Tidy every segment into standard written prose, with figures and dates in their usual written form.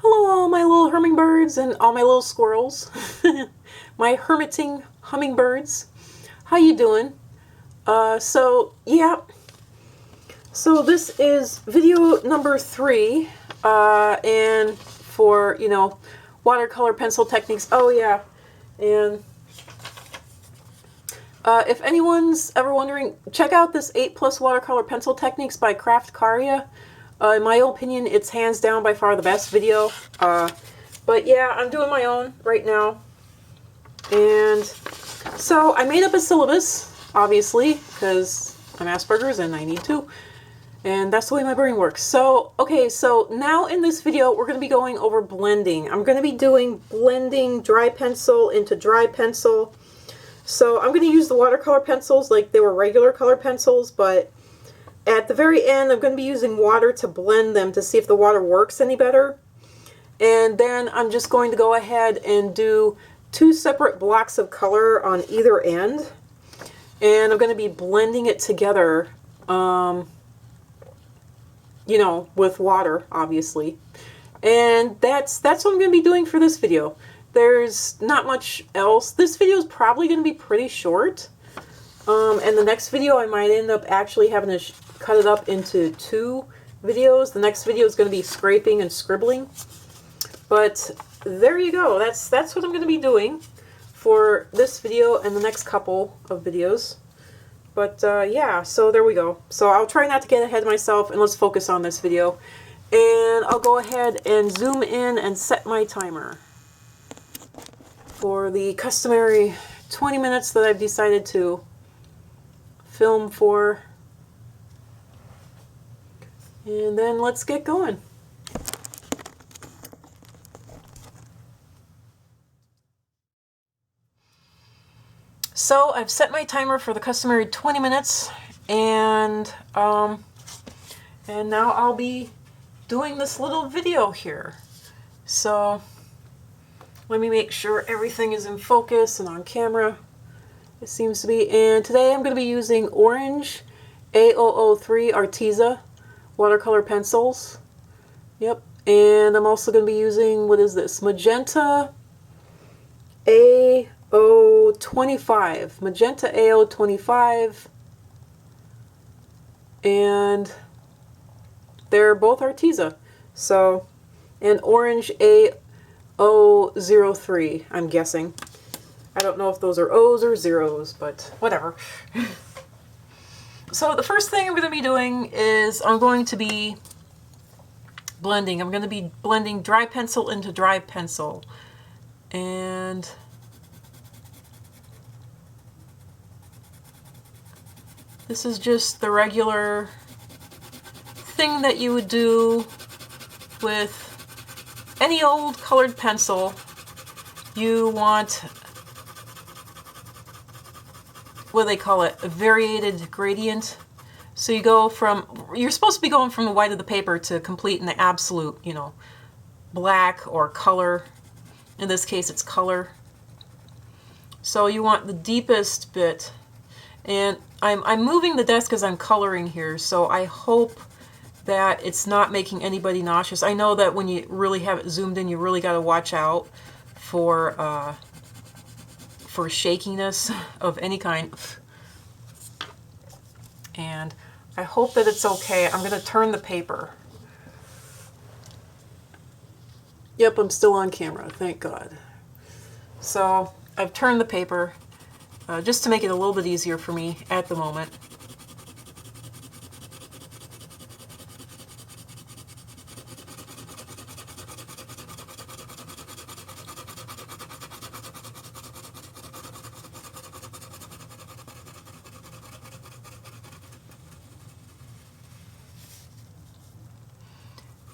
Hello all my little hummingbirds and all my little squirrels. My hermiting hummingbirds. How you doing? So this is video number 3, and for, watercolor pencil techniques. Oh yeah, and if anyone's ever wondering, check out this 8+ watercolor pencil techniques by Craftcaria. In my opinion, it's hands down by far the best video. But yeah, I'm doing my own right now. And so I made up a syllabus, obviously, because I'm Asperger's and I need to. And that's the way my brain works. So, okay, so now in this video, we're going to be going over blending. I'm going to be doing blending dry pencil into dry pencil. So I'm going to use the watercolor pencils like they were regular color pencils, but at the very end, I'm going to be using water to blend them to see if the water works any better. And then I'm just going to go ahead and do 2 separate blocks of color on either end. And I'm going to be blending it together, with water, obviously. And that's what I'm going to be doing for this video. There's not much else. This video is probably going to be pretty short. And the next video I might end up actually having to cut it up into 2 videos. The next video is going to be scraping and scribbling. But there you go. That's what I'm going to be doing for this video and the next couple of videos. But yeah, so there we go. So I'll try not to get ahead of myself and let's focus on this video. And I'll go ahead and zoom in and set my timer for the customary 20 minutes that I've decided to film for. And then let's get going. So I've set my timer for the customary 20 minutes, and now I'll be doing this little video here. So let me make sure everything is in focus and on camera. It seems to be. And today I'm going to be using orange A003 Arteza watercolor pencils. Yep. And I'm also going to be using, what is this? Magenta A025. Magenta A025. And they're both Arteza. So, and orange A003, I'm guessing. I don't know if those are O's or zeros, but whatever. So the first thing I'm going to be doing is I'm going to be blending. I'm going to be blending dry pencil into dry pencil. And this is just the regular thing that you would do with any old colored pencil. You want, what do they call it, a variated gradient. So you go from, you're supposed to be going from the white of the paper to complete in the absolute, black or color. In this case, it's color. So you want the deepest bit. And I'm moving the desk as I'm coloring here, so I hope that it's not making anybody nauseous. I know that when you really have it zoomed in, you really got to watch out for shakiness of any kind. And I hope that it's okay. I'm going to turn the paper. Yep, I'm still on camera, thank God. So I've turned the paper just to make it a little bit easier for me at the moment.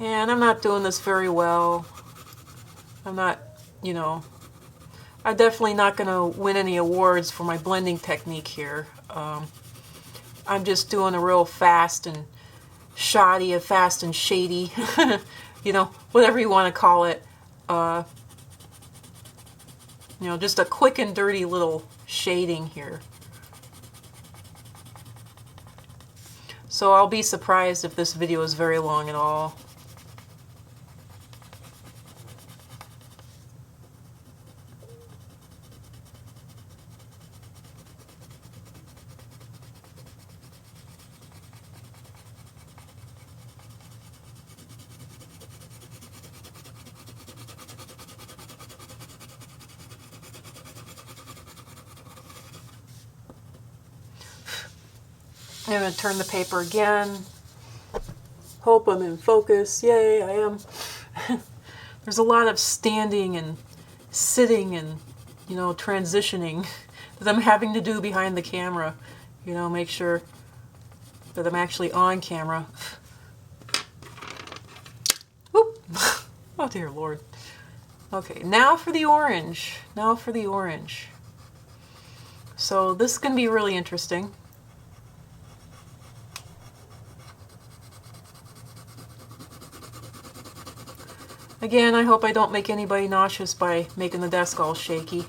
And I'm not doing this very well. I'm not, I'm definitely not going to win any awards for my blending technique here. I'm just doing a real fast and shoddy, a fast and shady, whatever you want to call it. Just a quick and dirty little shading here. So I'll be surprised if this video is very long at all. I'm going to turn the paper again. Hope I'm in focus. Yay, I am. There's a lot of standing and sitting and, you know, transitioning that I'm having to do behind the camera. You know, make sure that I'm actually on camera. Whoop. Oh dear Lord. Okay, now for the orange. Now for the orange. So this is going to be really interesting. Again, I hope I don't make anybody nauseous by making the desk all shaky.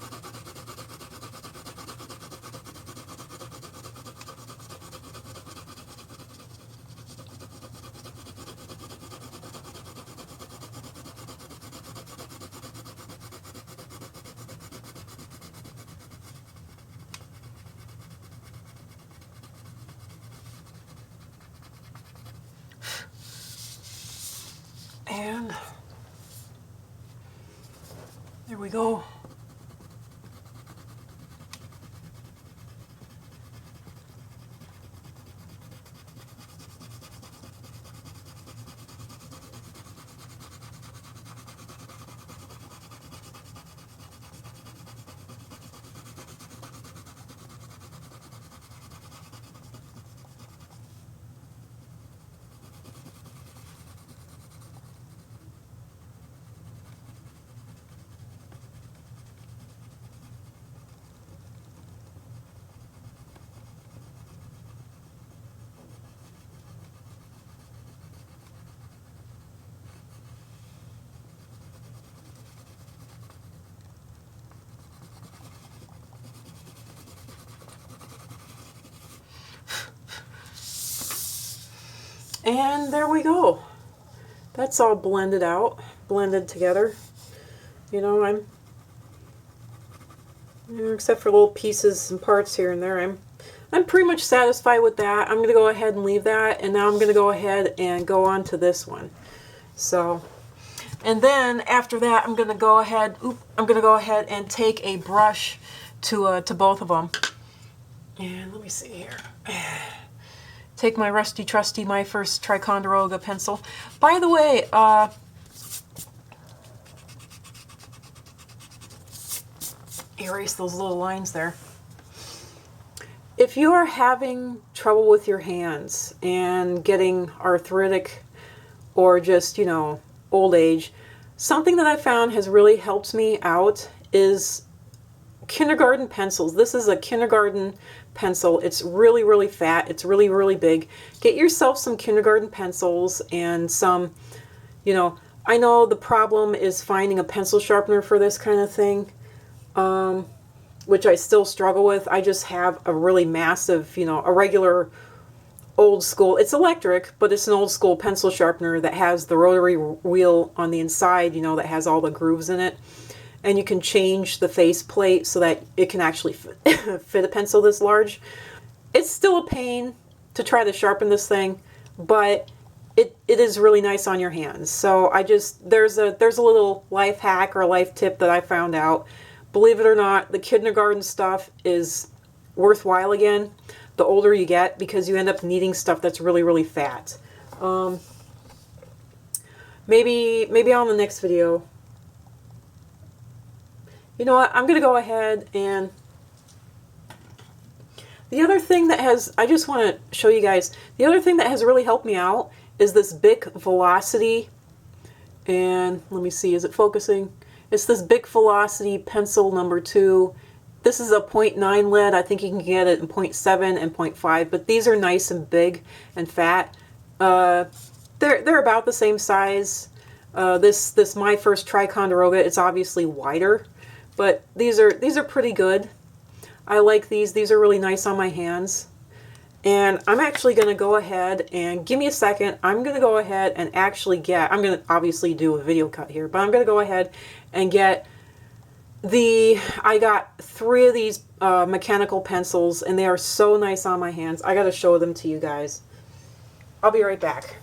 And there we go. And there we go. That's all blended out, blended together. You know, except for little pieces and parts here and there, I'm pretty much satisfied with that. I'm going to go ahead and leave that, and now I'm going to go ahead and go on to this one. So, and then after that, I'm going to go ahead and take a brush to both of them. And let me see here. Take my rusty trusty, my first Ticonderoga pencil. By the way, erase those little lines there. If you are having trouble with your hands and getting arthritic or just, you know, old age, something that I found has really helped me out is kindergarten pencils. This is a kindergarten pencil. It's really, really fat. It's really, really big. Get yourself some kindergarten pencils and some, you know, I know the problem is finding a pencil sharpener for this kind of thing, which I still struggle with. I just have a really massive, you know, a regular old school, it's electric, but it's an old school pencil sharpener that has the rotary wheel on the inside, you know, that has all the grooves in it. And you can change the face plate so that it can actually fit a pencil this large. It's still a pain to try to sharpen this thing, but it is really nice on your hands. So there's a little life hack or life tip that I found out. Believe it or not, the kindergarten stuff is worthwhile again the older you get, because you end up needing stuff that's really, really fat. Maybe on the next video. You know what, I'm going to go ahead and the other thing that has, I just want to show you guys, the other thing that has really helped me out is this Bic Velocity, and let me see, is it focusing? It's this Bic Velocity pencil number 2. This is a 0.9 lead. I think you can get it in 0.7 and 0.5, but these are nice and big and fat. They're about the same size. This My First Ticonderoga, it's obviously wider. But these are pretty good. I like these. These are really nice on my hands. And I'm actually going to go ahead and, give me a second, I'm going to go ahead and actually get, I'm going to obviously do a video cut here, but I'm going to go ahead and get I got 3 of these mechanical pencils, and they are so nice on my hands. I got to show them to you guys. I'll be right back.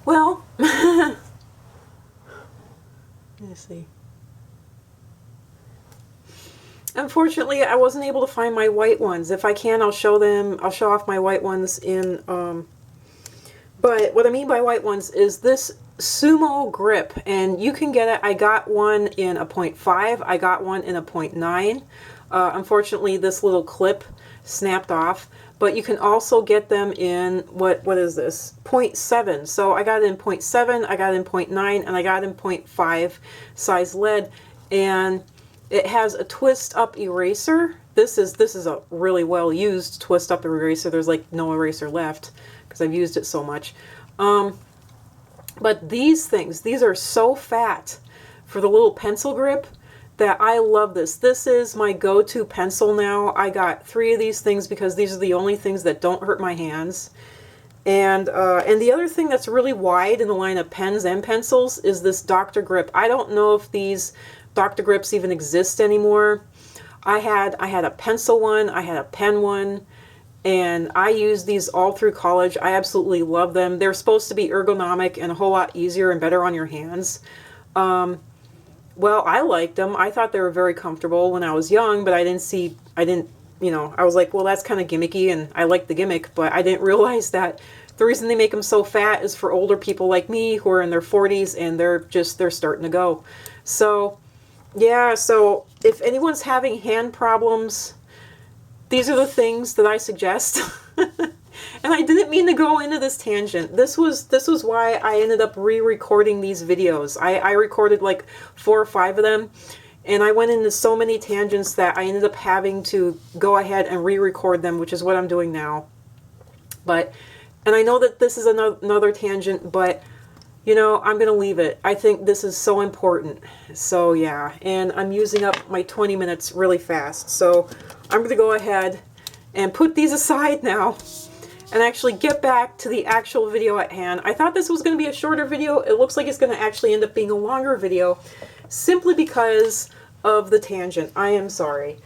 Well, let's see. Unfortunately, I wasn't able to find my white ones. If I can, I'll show them. I'll show off my white ones in. But what I mean by white ones is this Sumo grip, and you can get it. I got one in a 0.5. I got one in a 0.9. Unfortunately, this little clip snapped off. But you can also get them in what is this? 0.7. So I got it in 0.7. I got it in 0.9, and I got it in 0.5 size lead, and it has a twist up eraser. This is a really well used twist up eraser. There's like no eraser left because I've used it so much. But these things, these are so fat for the little pencil grip that I love this. This is my go-to pencil now. I got 3 of these things because these are the only things that don't hurt my hands. And the other thing that's really wide in the line of pens and pencils is this Dr. Grip. I don't know if these Dr. Grips even exist anymore. I had a pencil one, I had a pen one, and I used these all through college. I absolutely love them. They're supposed to be ergonomic and a whole lot easier and better on your hands. Well, I liked them. I thought they were very comfortable when I was young, but I didn't, you know, I was like, well, that's kind of gimmicky, and I like the gimmick, but I didn't realize that the reason they make them so fat is for older people like me who are in their 40s and they're starting to go. So, yeah, so if anyone's having hand problems, these are the things that I suggest. And I didn't mean to go into this tangent. This was why I ended up re-recording these videos. I recorded like 4 or 5 of them, and I went into so many tangents that I ended up having to go ahead and re-record them, which is what I'm doing now. And I know that this is another tangent, but you know, I'm going to leave it. I think this is so important. So yeah, and I'm using up my 20 minutes really fast. So I'm going to go ahead and put these aside now and actually get back to the actual video at hand. I thought this was going to be a shorter video. It looks like it's going to actually end up being a longer video simply because of the tangent. I am sorry.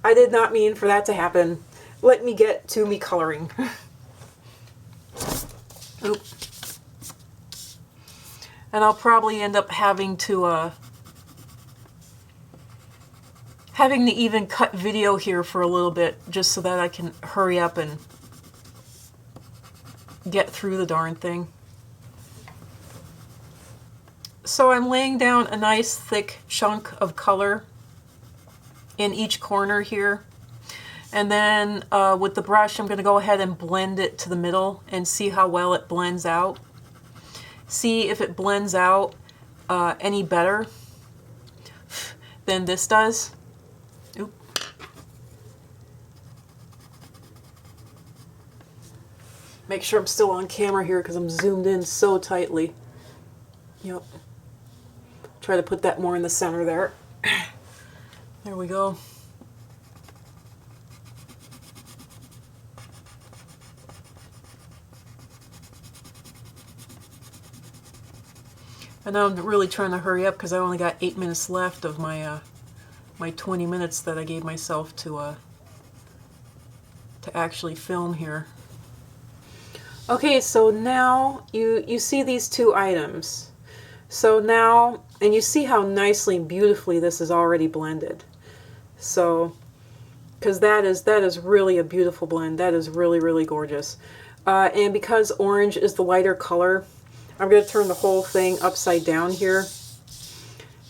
I did not mean for that to happen. Let me get to me coloring. Oop. And I'll probably end up having to even cut video here for a little bit just so that I can hurry up and get through the darn thing. So I'm laying down a nice thick chunk of color in each corner here. And then with the brush, I'm going to go ahead and blend it to the middle and see how well it blends out. See if it blends out any better than this does. Oop. Make sure I'm still on camera here because I'm zoomed in so tightly. Yep. Try to put that more in the center there. There we go. And now I'm really trying to hurry up because I only got 8 minutes left of my my 20 minutes that I gave myself to actually film here. Okay, so now you see these 2 items. So now, and you see how nicely and beautifully this is already blended. So, because that is really a beautiful blend. That is really, really gorgeous. And because orange is the lighter color, I'm going to turn the whole thing upside down here,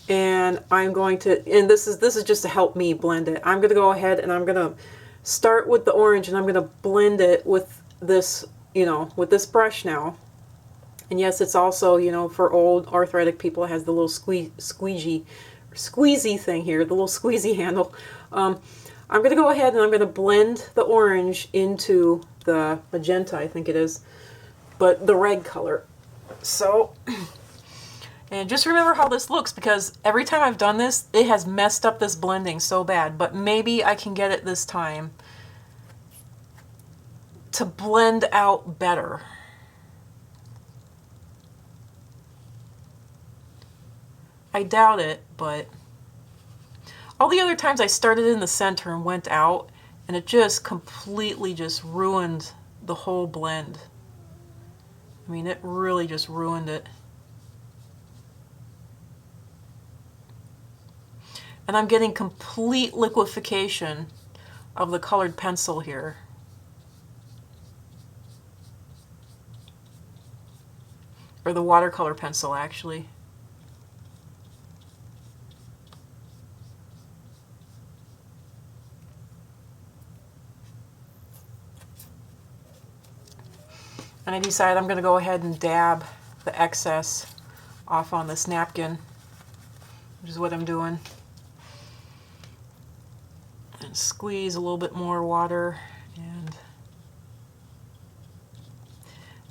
and I'm going to, and this is just to help me blend it. I'm going to go ahead and I'm going to start with the orange, and I'm going to blend it with this, you know, with this brush now. And yes, it's also, you know, for old arthritic people, it has the little squeezy thing here, the little squeezy handle. I'm going to go ahead and I'm going to blend the orange into the magenta, I think it is, but the red color. So, and just remember how this looks, because every time I've done this, it has messed up this blending so bad, but maybe I can get it this time to blend out better. I doubt it, but all the other times I started in the center and went out, and it just completely just ruined the whole blend. I mean, it really just ruined it. And I'm getting complete liquefaction of the colored pencil here. Or the watercolor pencil, actually. And I decided I'm going to go ahead and dab the excess off on this napkin, which is what I'm doing. And squeeze a little bit more water. And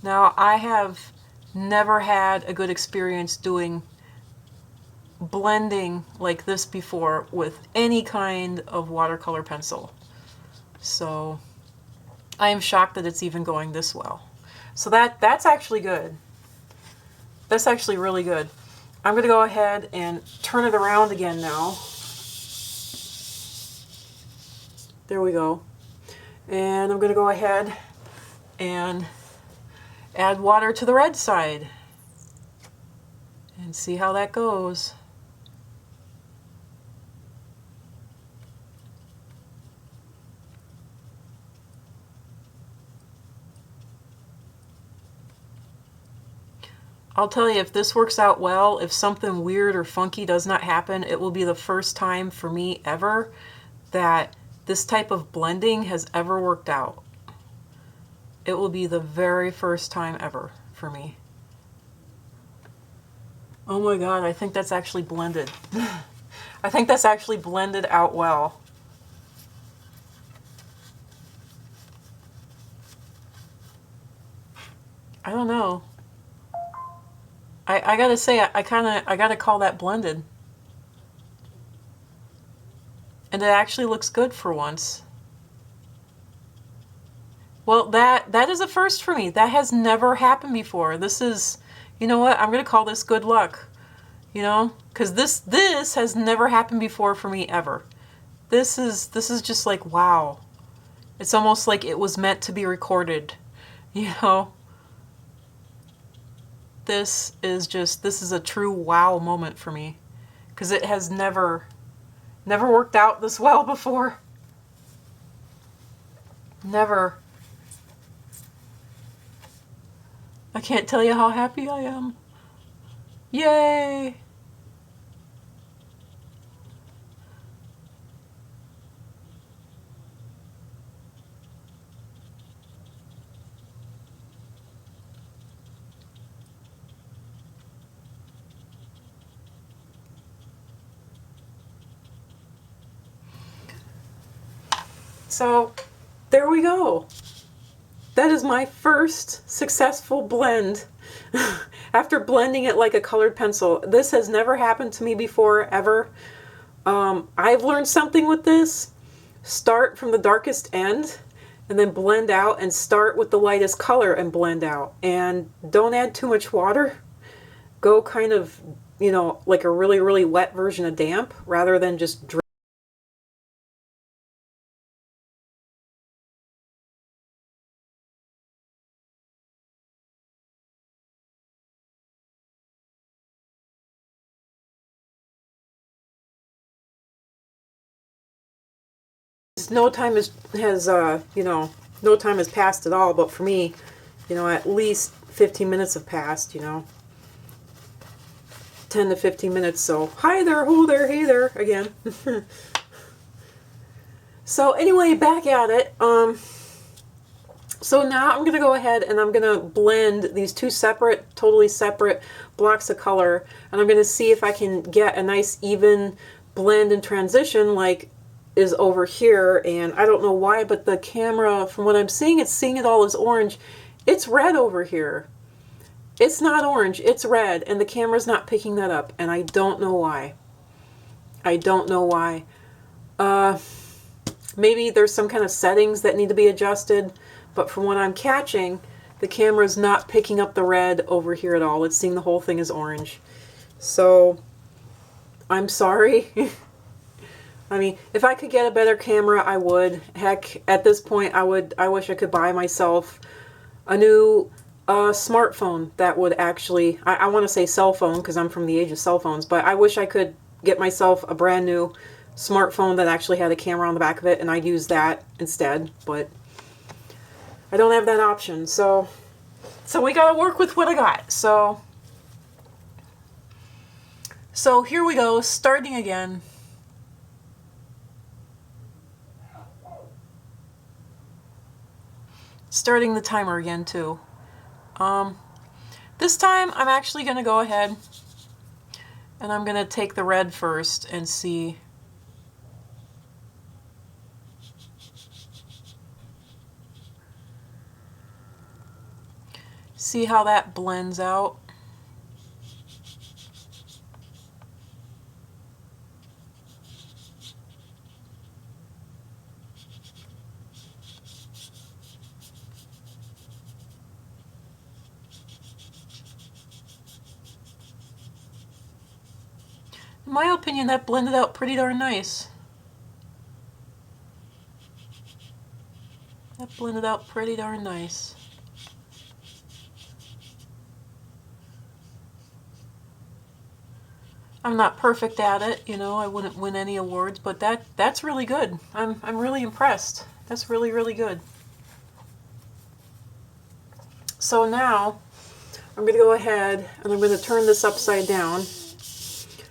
now I have never had a good experience doing blending like this before with any kind of watercolor pencil. So I am shocked that it's even going this well. So that's actually good. That's actually really good. I'm going to go ahead and turn it around again now. There we go. And I'm going to go ahead and add water to the red side and see how that goes. I'll tell you, if this works out well, if something weird or funky does not happen, it will be the first time for me ever that this type of blending has ever worked out. It will be the very first time ever for me. Oh my God, I think that's actually blended. I think that's actually blended out well. I don't know. I gotta say, I gotta call that blended. And it actually looks good for once. Well, that is a first for me. That has never happened before. This is, you know what, I'm gonna call this good luck. You know, because this has never happened before for me ever. This is just like, wow. It's almost like it was meant to be recorded, you know. This is a true wow moment for me, because it has never worked out this well before. Never. I can't tell you how happy I am. Yay! So there we go. That is my first successful blend after blending it like a colored pencil. This has never happened to me before, ever. I've learned something with this. Start from the darkest end and then blend out, and start with the lightest color and blend out. And don't add too much water. Go kind of, you know, like a really, really wet version of damp rather than just dry. No time has you know, no time has passed at all, but for me, you know, at least 15 minutes have passed, you know. 10 to 15 minutes, so hi there, ho there, hey there, again. So anyway, back at it. So now I'm going to go ahead and I'm going to blend these two separate, totally separate blocks of color, and I'm going to see if I can get a nice even blend and transition like is over here. And I don't know why, but the camera, from what I'm seeing, it's seeing it all as orange. It's red over here. It's not orange, it's red, and the camera's not picking that up, and I don't know why. I don't know why. Maybe there's some kind of settings that need to be adjusted, but from what I'm catching, the camera's not picking up the red over here at all. It's seeing the whole thing as orange. So, I'm sorry. I mean, if I could get a better camera, I would. Heck, at this point, I wish I could buy myself a new smartphone that would actually, I want to say cell phone because I'm from the age of cell phones, but I wish I could get myself a brand new smartphone that actually had a camera on the back of it, and I'd use that instead, but I don't have that option, so we gotta work with what I got. So here we go, starting again. Starting the timer again too. This time I'm actually gonna go ahead and I'm gonna take the red first and see. See how that blends out. In my opinion, that blended out pretty darn nice. That blended out pretty darn nice. I'm not perfect at it, you know, I wouldn't win any awards, but that's really good. I'm really impressed. That's really, really good. So now I'm going to go ahead and I'm going to turn this upside down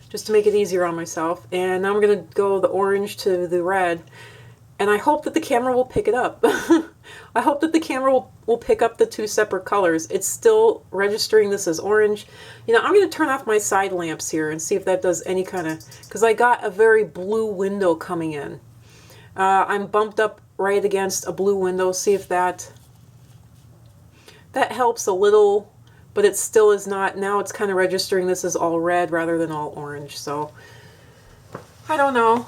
just to make it easier on myself. And now I'm going to go the orange to the red, and I hope that the camera will pick it up. I hope that the camera will pick up the two separate colors. It's still registering this as orange. You know, I'm going to turn off my side lamps here and see if that does any kind of, because I got a very blue window coming in. I'm bumped up right against a blue window. See if that helps a little, but it still is not. Now it's kind of registering this as all red rather than all orange. So I don't know.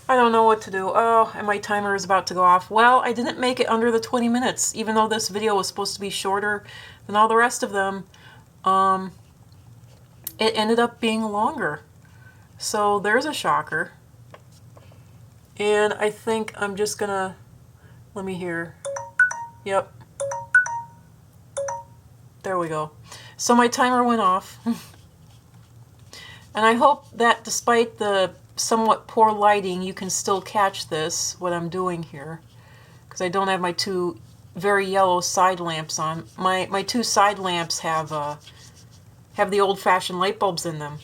I don't know what to do. Oh, and my timer is about to go off. Well, I didn't make it under the 20 minutes, even though this video was supposed to be shorter than all the rest of them. It ended up being longer. So there's a shocker. And I think I'm just gonna, let me hear. Yep. There we go. So my timer went off. And I hope that despite the somewhat poor lighting, you can still catch this, what I'm doing here, because I don't have my two very yellow side lamps on. My two side lamps have the old-fashioned light bulbs in them,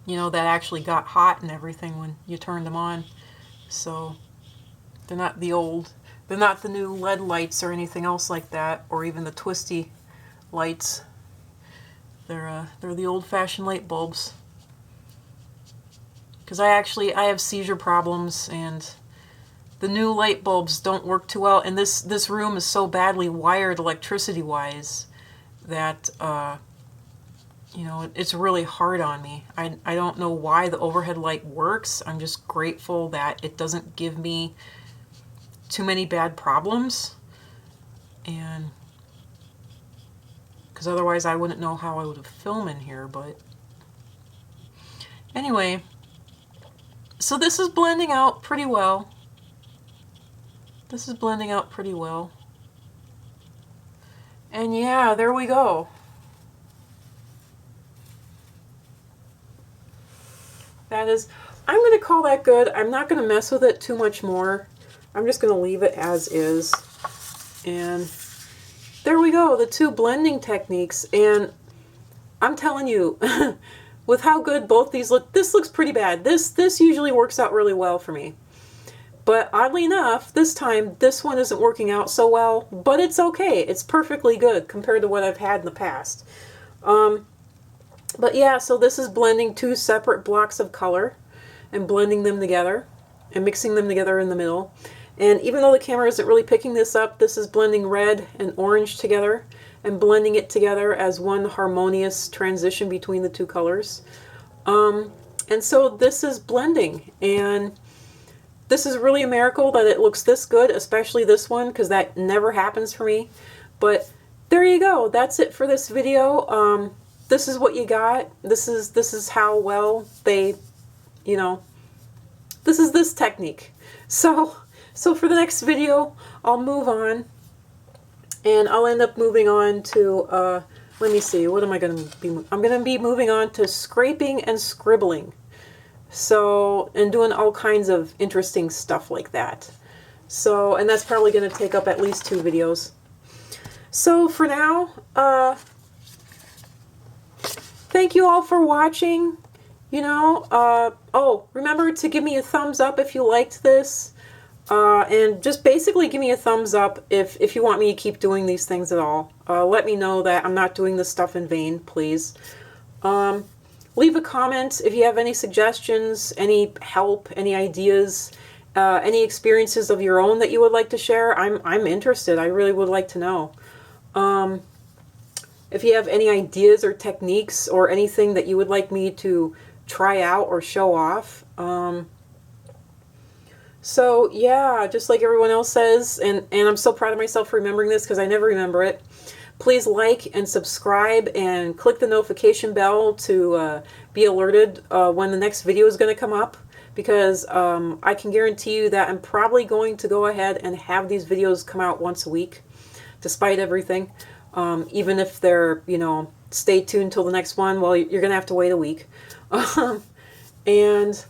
you know, that actually got hot and everything when you turned them on. So they're not the new LED lights or anything else like that, or even the twisty lights. They're the old-fashioned light bulbs. Because I have seizure problems, and the new light bulbs don't work too well. And this room is so badly wired electricity-wise that you know, it's really hard on me. I don't know why the overhead light works. I'm just grateful that it doesn't give me too many bad problems, and because otherwise I wouldn't know how I would film in here. But anyway. So this is blending out pretty well. This is blending out pretty well. And yeah, there we go. That is, I'm going to call that good. I'm not going to mess with it too much more. I'm just going to leave it as is. And there we go, the two blending techniques. And I'm telling you, with how good both these look, this looks pretty bad. This usually works out really well for me. But oddly enough, this time, this one isn't working out so well, but it's okay. It's perfectly good compared to what I've had in the past. But yeah, so this is blending two separate blocks of color and blending them together and mixing them together in the middle. And even though the camera isn't really picking this up, this is blending red and orange together and blending it together as one harmonious transition between the two colors. And so this is blending, and this is really a miracle that it looks this good, especially this one, because that never happens for me. But there you go. That's it for this video. This is what you got. This is how well they, you know, this is this technique. So for the next video, I'll move on. And I'll end up moving on to let me see, what am I going to be, I'm going to be moving on to scraping and scribbling. So, and doing all kinds of interesting stuff like that. So, and that's probably going to take up at least 2 videos. So for now, thank you all for watching. You know, oh, remember to give me a thumbs up if you liked this. And just basically give me a thumbs up if you want me to keep doing these things at all. Let me know that I'm not doing this stuff in vain, please. Leave a comment if you have any suggestions, any help, any ideas, any experiences of your own that you would like to share. I'm interested. I really would like to know. If you have any ideas or techniques or anything that you would like me to try out or show off. So yeah, just like everyone else says, and I'm so proud of myself for remembering this because I never remember it. Please like and subscribe and click the notification bell to be alerted when the next video is going to come up, because I can guarantee you that I'm probably going to go ahead and have these videos come out once a week, despite everything. Even if they're, you know, stay tuned till the next one, well, you're going to have to wait a week. And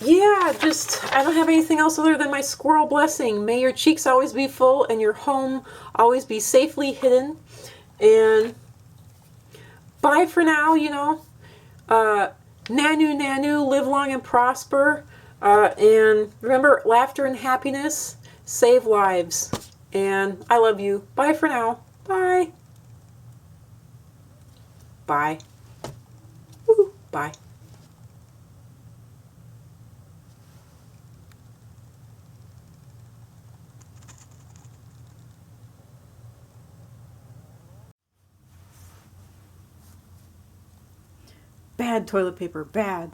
yeah, just, I don't have anything else other than my squirrel blessing. May your cheeks always be full and your home always be safely hidden. And bye for now, you know. Nanu, nanu, live long and prosper. And remember, laughter and happiness save lives. And I love you. Bye for now. Bye. Bye. Woo, bye. Bad toilet paper, bad.